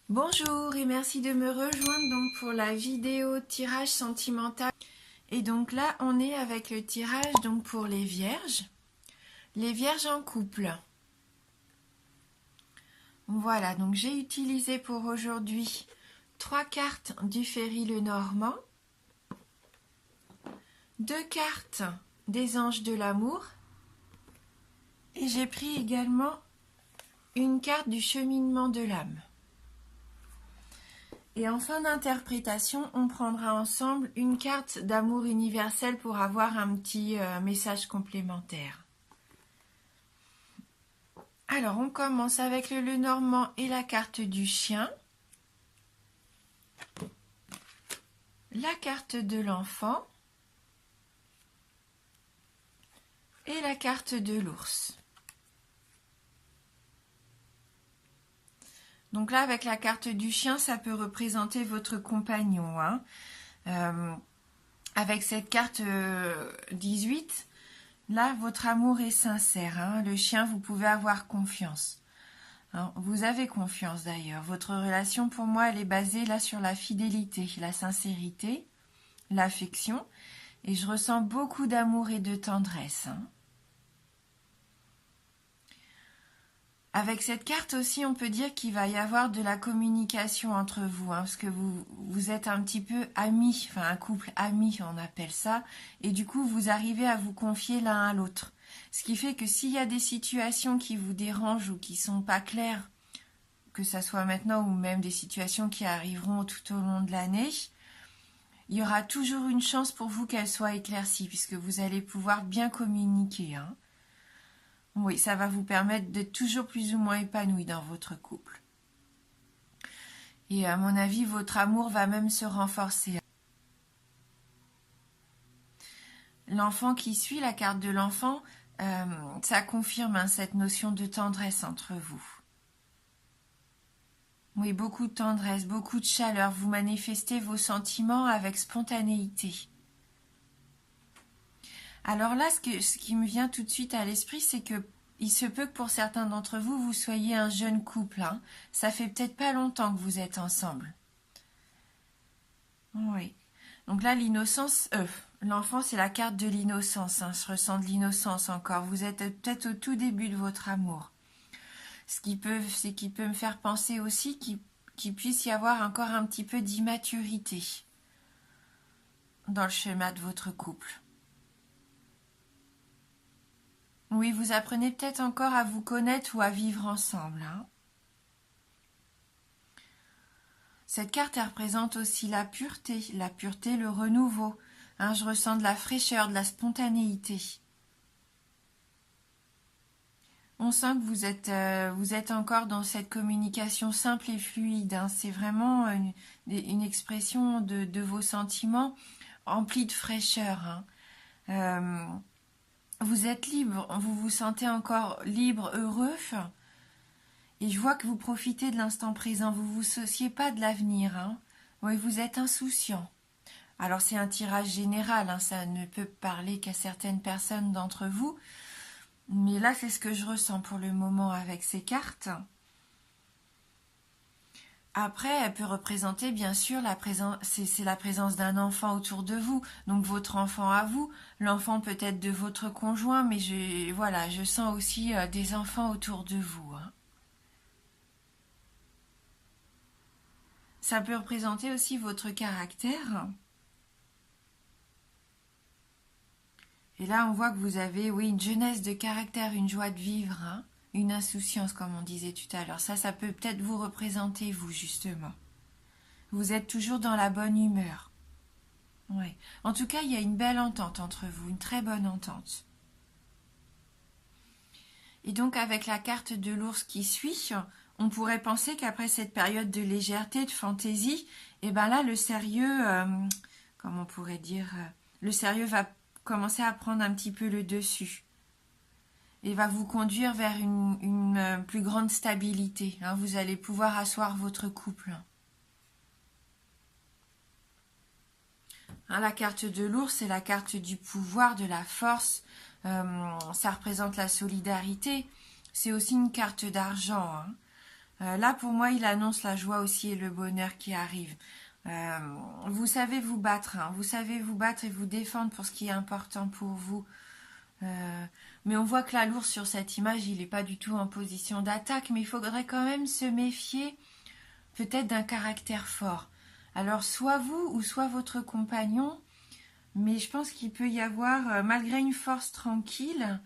Bonjour et merci de me rejoindre donc pour la vidéo tirage sentimental. Et donc là, on est avec le tirage donc pour les vierges en couple. Voilà, donc j'ai utilisé pour aujourd'hui 3 cartes du Ferry Lenormand, 2 cartes des anges de l'amour et j'ai pris également une carte du cheminement de l'âme. Et en fin d'interprétation, on prendra ensemble une carte d'amour universel pour avoir un petit message complémentaire. Alors, on commence avec le Lenormand et la carte du chien, la carte de l'enfant et la carte de l'ours. Donc là, avec la carte du chien, ça peut représenter votre compagnon. Avec cette carte 18, là, votre amour est sincère. Le chien, vous pouvez avoir confiance. Vous avez confiance d'ailleurs. Votre relation, pour moi, elle est basée là sur la fidélité, la sincérité, l'affection. Et je ressens beaucoup d'amour et de tendresse. Avec cette carte aussi, on peut dire qu'il va y avoir de la communication entre vous, parce que vous êtes un petit peu amis, enfin un couple ami, on appelle ça, et du coup, vous arrivez à vous confier l'un à l'autre. Ce qui fait que s'il y a des situations qui vous dérangent ou qui sont pas claires, que ça soit maintenant ou même des situations qui arriveront tout au long de l'année, il y aura toujours une chance pour vous qu'elles soient éclaircies, puisque vous allez pouvoir bien communiquer. Oui, ça va vous permettre d'être toujours plus ou moins épanoui dans votre couple. Et à mon avis, votre amour va même se renforcer. L'enfant qui suit, la carte de l'enfant, ça confirme cette notion de tendresse entre vous. Oui, beaucoup de tendresse, beaucoup de chaleur. Vous manifestez vos sentiments avec spontanéité. Alors là, ce qui me vient tout de suite à l'esprit, c'est que il se peut que pour certains d'entre vous, vous soyez un jeune couple. Ça fait peut-être pas longtemps que vous êtes ensemble. Oui. Donc là, l'innocence, l'enfant, c'est la carte de l'innocence. Je ressens de l'innocence encore. Vous êtes peut-être au tout début de votre amour. Ce qui peut me faire penser aussi qu'il puisse y avoir encore un petit peu d'immaturité dans le schéma de votre couple. Oui, vous apprenez peut-être encore à vous connaître ou à vivre ensemble. Cette carte, elle représente aussi la pureté, le renouveau. Je ressens de la fraîcheur, de la spontanéité. On sent que vous êtes encore dans cette communication simple et fluide. C'est vraiment une expression de vos sentiments emplis de fraîcheur. Vous êtes libre, vous vous sentez encore libre, heureux. Et je vois que vous profitez de l'instant présent, vous ne vous souciez pas de l'avenir. Oui, vous êtes insouciant. Alors c'est un tirage général, ça ne peut parler qu'à certaines personnes d'entre vous. Mais là, c'est ce que je ressens pour le moment avec ces cartes. Après, elle peut représenter bien sûr c'est la présence d'un enfant autour de vous, donc votre enfant à vous, l'enfant peut-être de votre conjoint, mais je sens aussi des enfants autour de vous. Ça peut représenter aussi votre caractère. Et là, on voit que vous avez, une jeunesse de caractère, une joie de vivre, une insouciance, comme on disait tout à l'heure. Ça peut peut-être vous représenter, vous, justement. Vous êtes toujours dans la bonne humeur. Oui. En tout cas, il y a une belle entente entre vous, une très bonne entente. Et donc, avec la carte de l'ours qui suit, on pourrait penser qu'après cette période de légèreté, de fantaisie, là, le sérieux, comment on pourrait dire, le sérieux va commencer à prendre un petit peu le dessus et va vous conduire vers une plus grande stabilité. Vous allez pouvoir asseoir votre couple. La carte de l'ours, c'est la carte du pouvoir, de la force. Ça représente la solidarité. C'est aussi une carte d'argent. Là, pour moi, il annonce la joie aussi et le bonheur qui arrive. Vous savez vous battre, hein. Vous savez vous battre et vous défendre pour ce qui est important pour vous. Mais on voit que la l'ours sur cette image, il n'est pas du tout en position d'attaque, mais il faudrait quand même se méfier peut-être d'un caractère fort. Alors soit vous ou soit votre compagnon, mais je pense qu'il peut y avoir, malgré une force tranquille,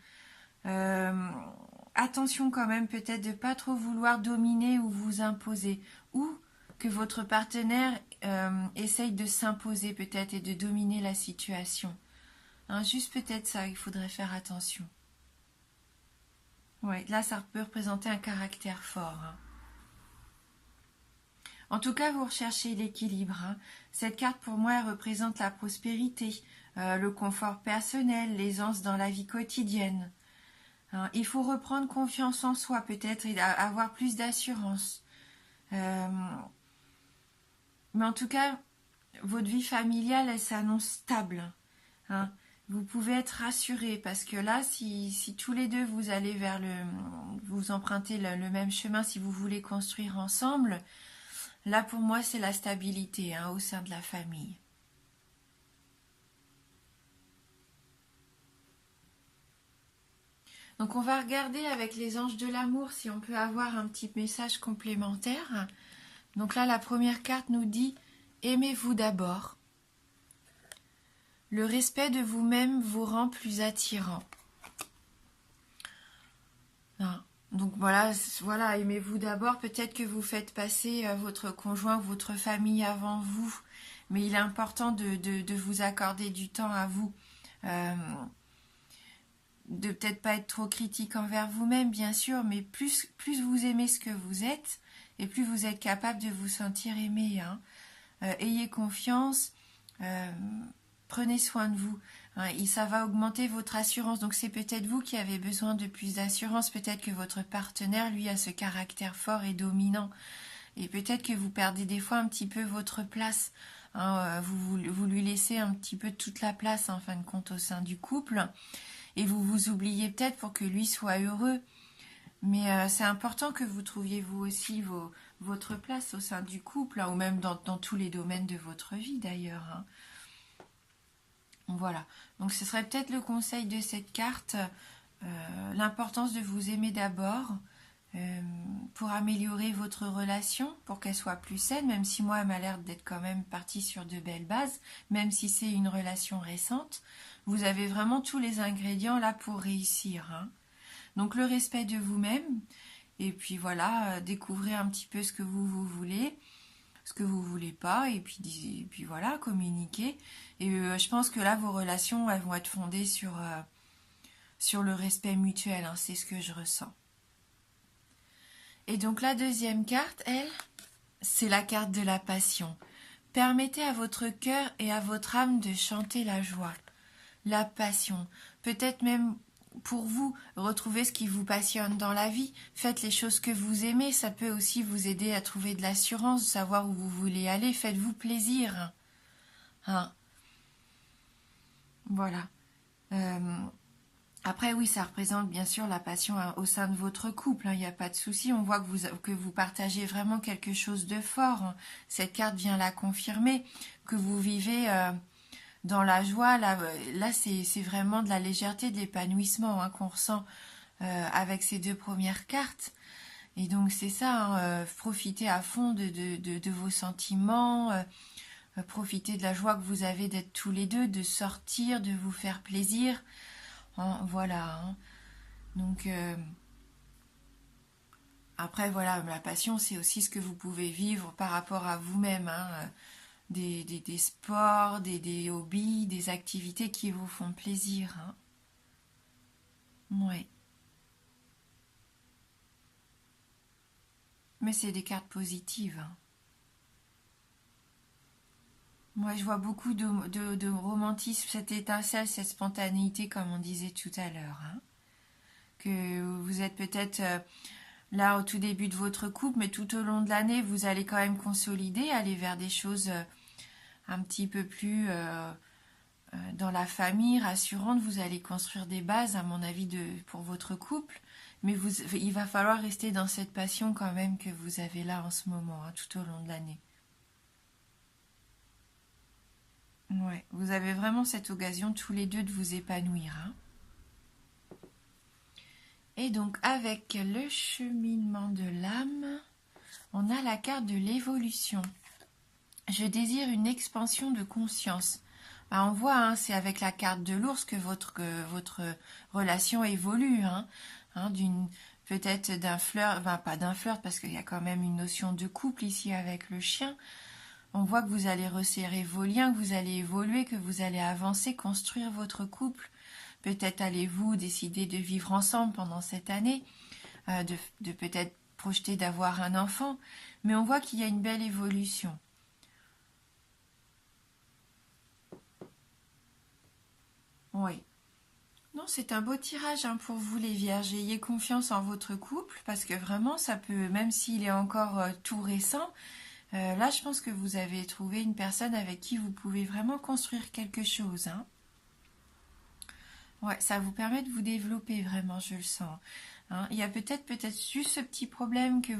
euh, attention quand même peut-être de pas trop vouloir dominer ou vous imposer, ou que votre partenaire essaye de s'imposer peut-être et de dominer la situation. Hein, juste peut-être ça, il faudrait faire attention. Ouais, là ça peut représenter un caractère fort. Hein. En tout cas, vous recherchez l'équilibre. Hein. Cette carte, pour moi, elle représente la prospérité, le confort personnel, l'aisance dans la vie quotidienne. Hein. Il faut reprendre confiance en soi, peut-être, et avoir plus d'assurance. Mais en tout cas, votre vie familiale, elle s'annonce stable. Hein. Vous pouvez être rassuré parce que là, si tous les deux vous allez vers vous empruntez le même chemin, si vous voulez construire ensemble, là pour moi c'est la stabilité hein, au sein de la famille. Donc on va regarder avec les anges de l'amour si on peut avoir un petit message complémentaire. Donc là la première carte nous dit « Aimez-vous d'abord ». Le respect de vous-même vous rend plus attirant. Ah. Donc voilà, aimez-vous d'abord. Peut-être que vous faites passer votre conjoint ou votre famille avant vous, mais il est important de vous accorder du temps à vous. De peut-être pas être trop critique envers vous-même, bien sûr, mais plus vous aimez ce que vous êtes, et plus vous êtes capable de vous sentir aimé. Hein. Ayez confiance, prenez soin de vous. Hein, et ça va augmenter votre assurance. Donc c'est peut-être vous qui avez besoin de plus d'assurance. Peut-être que votre partenaire, lui, a ce caractère fort et dominant. Et peut-être que vous perdez des fois un petit peu votre place. Hein, vous lui laissez un petit peu toute la place, en fin de compte, au sein du couple. Et vous vous oubliez peut-être pour que lui soit heureux. Mais c'est important que vous trouviez vous aussi votre place au sein du couple, hein, ou même dans tous les domaines de votre vie d'ailleurs. Hein. Voilà. Donc ce serait peut-être le conseil de cette carte, l'importance de vous aimer d'abord pour améliorer votre relation, pour qu'elle soit plus saine, même si moi elle m'a l'air d'être quand même partie sur de belles bases, même si c'est une relation récente. Vous avez vraiment tous les ingrédients là pour réussir. Hein. Donc le respect de vous-même, et puis voilà, découvrir un petit peu ce que vous voulez, ce que vous voulez pas, et puis voilà, communiquer. Et je pense que là, vos relations, elles vont être fondées sur le respect mutuel, hein, c'est ce que je ressens. Et donc la deuxième carte, elle, c'est la carte de la passion. Permettez à votre cœur et à votre âme de chanter la joie, la passion, peut-être même pour vous, retrouver ce qui vous passionne dans la vie. Faites les choses que vous aimez. Ça peut aussi vous aider à trouver de l'assurance, savoir où vous voulez aller. Faites-vous plaisir. Hein. Voilà. Après, oui, ça représente bien sûr la passion au sein de votre couple. Il n'y a pas de souci. On voit que vous partagez vraiment quelque chose de fort. Hein. Cette carte vient la confirmer. Que vous vivez... dans la joie, là c'est vraiment de la légèreté, de l'épanouissement hein, qu'on ressent avec ces deux premières cartes. Et donc c'est ça, hein, profitez à fond de vos sentiments, profitez de la joie que vous avez d'être tous les deux, de sortir, de vous faire plaisir. Hein, voilà. Hein. Donc après voilà, la passion c'est aussi ce que vous pouvez vivre par rapport à vous-même. Hein, des sports, des hobbies, des activités qui vous font plaisir. Hein. Ouais. Mais c'est des cartes positives. Hein. Moi, je vois beaucoup de romantisme, cette étincelle, cette spontanéité, comme on disait tout à l'heure. Hein. Que vous êtes peut-être là au tout début de votre couple, mais tout au long de l'année, vous allez quand même consolider, aller vers des choses un petit peu plus dans la famille, rassurantes. Vous allez construire des bases, à mon avis, pour votre couple. Mais il va falloir rester dans cette passion quand même que vous avez là en ce moment, hein, tout au long de l'année. Ouais, vous avez vraiment cette occasion tous les deux de vous épanouir, hein. Et donc avec le cheminement de l'âme, on a la carte de l'évolution. Je désire une expansion de conscience. Ben, on voit, hein, c'est avec la carte de l'ours que votre relation évolue, hein, peut-être d'un flirt, enfin pas d'un flirt parce qu'il y a quand même une notion de couple ici avec le chien. On voit que vous allez resserrer vos liens, que vous allez évoluer, que vous allez avancer, construire votre couple. Peut-être allez-vous décider de vivre ensemble pendant cette année, de peut-être projeter d'avoir un enfant. Mais on voit qu'il y a une belle évolution. Oui. Non, c'est un beau tirage, hein, pour vous les vierges. Ayez confiance en votre couple parce que vraiment, ça peut, même s'il est encore tout récent, là, je pense que vous avez trouvé une personne avec qui vous pouvez vraiment construire quelque chose, hein. Ouais, ça vous permet de vous développer vraiment, je le sens, hein. Il y a peut-être juste ce petit problème que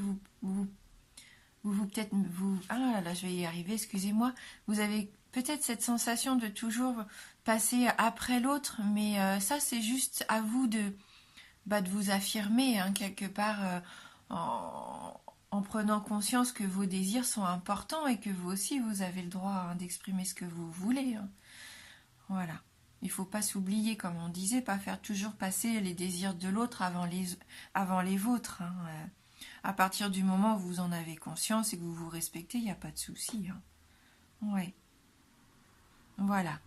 ah là là, je vais y arriver, excusez-moi. Vous avez peut-être cette sensation de toujours passer après l'autre, mais ça, c'est juste à vous de vous affirmer, hein, quelque part, en prenant conscience que vos désirs sont importants et que vous aussi, vous avez le droit, hein, d'exprimer ce que vous voulez, hein. Voilà. Il ne faut pas s'oublier, comme on disait, pas faire toujours passer les désirs de l'autre avant les vôtres, hein. À partir du moment où vous en avez conscience et que vous vous respectez, il n'y a pas de souci, hein. Ouais. Voilà.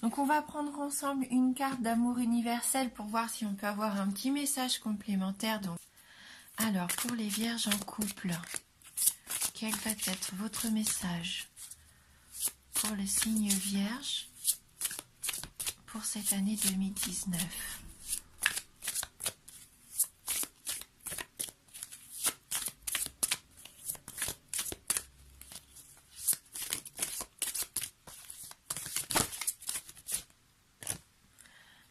Donc on va prendre ensemble une carte d'amour universel pour voir si on peut avoir un petit message complémentaire. Donc, alors, pour les vierges en couple, quel va être votre message pour le signe vierge pour cette année 2019?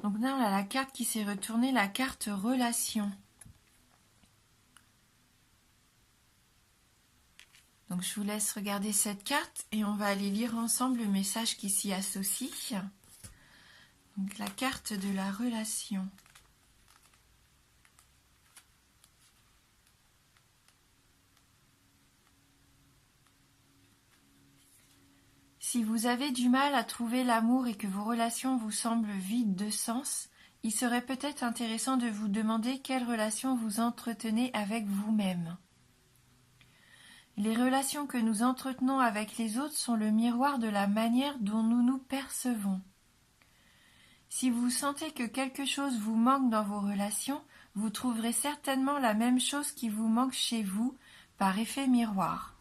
Donc là, on a la carte qui s'est retournée, la carte relation. Donc je vous laisse regarder cette carte et on va aller lire ensemble le message qui s'y associe. Donc la carte de la relation. Si vous avez du mal à trouver l'amour et que vos relations vous semblent vides de sens, il serait peut-être intéressant de vous demander quelle relation vous entretenez avec vous-même. Les relations que nous entretenons avec les autres sont le miroir de la manière dont nous nous percevons. Si vous sentez que quelque chose vous manque dans vos relations, vous trouverez certainement la même chose qui vous manque chez vous par effet miroir.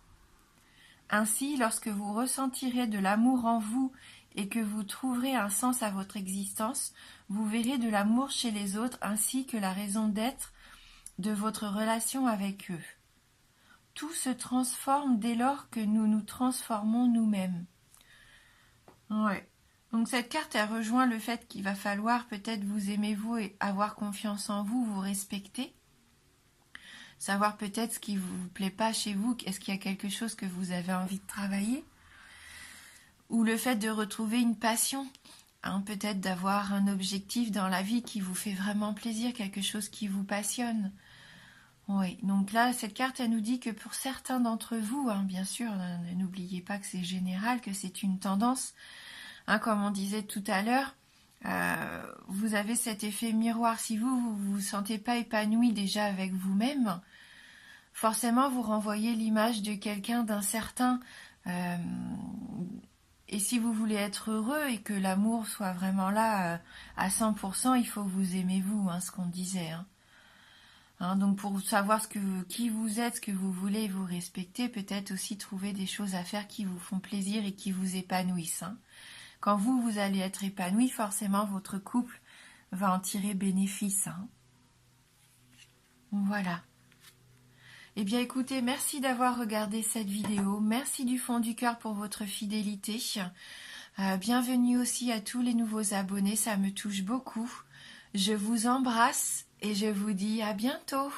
Ainsi, lorsque vous ressentirez de l'amour en vous et que vous trouverez un sens à votre existence, vous verrez de l'amour chez les autres ainsi que la raison d'être de votre relation avec eux. Tout se transforme dès lors que nous nous transformons nous-mêmes. Ouais. Donc cette carte, elle rejoint le fait qu'il va falloir peut-être vous aimer vous et avoir confiance en vous, vous respecter. Savoir peut-être ce qui ne vous plaît pas chez vous, est-ce qu'il y a quelque chose que vous avez envie de travailler? Ou le fait de retrouver une passion, hein, peut-être d'avoir un objectif dans la vie qui vous fait vraiment plaisir, quelque chose qui vous passionne. Oui, donc là, cette carte, elle nous dit que pour certains d'entre vous, hein, bien sûr, n'oubliez pas que c'est général, que c'est une tendance, hein, comme on disait tout à l'heure, vous avez cet effet miroir. Si vous vous sentez pas épanoui déjà avec vous-même, forcément vous renvoyez l'image de quelqu'un d'incertain. Et si vous voulez être heureux et que l'amour soit vraiment là à 100%, il faut que vous aimez vous, hein, ce qu'on disait. Hein, donc pour savoir qui vous êtes, ce que vous voulez, vous respecter, peut-être aussi trouver des choses à faire qui vous font plaisir et qui vous épanouissent. Hein. Quand vous allez être épanoui, forcément votre couple va en tirer bénéfice. Hein. Voilà. Eh bien écoutez, merci d'avoir regardé cette vidéo. Merci du fond du cœur pour votre fidélité. Bienvenue aussi à tous les nouveaux abonnés, ça me touche beaucoup. Je vous embrasse et je vous dis à bientôt.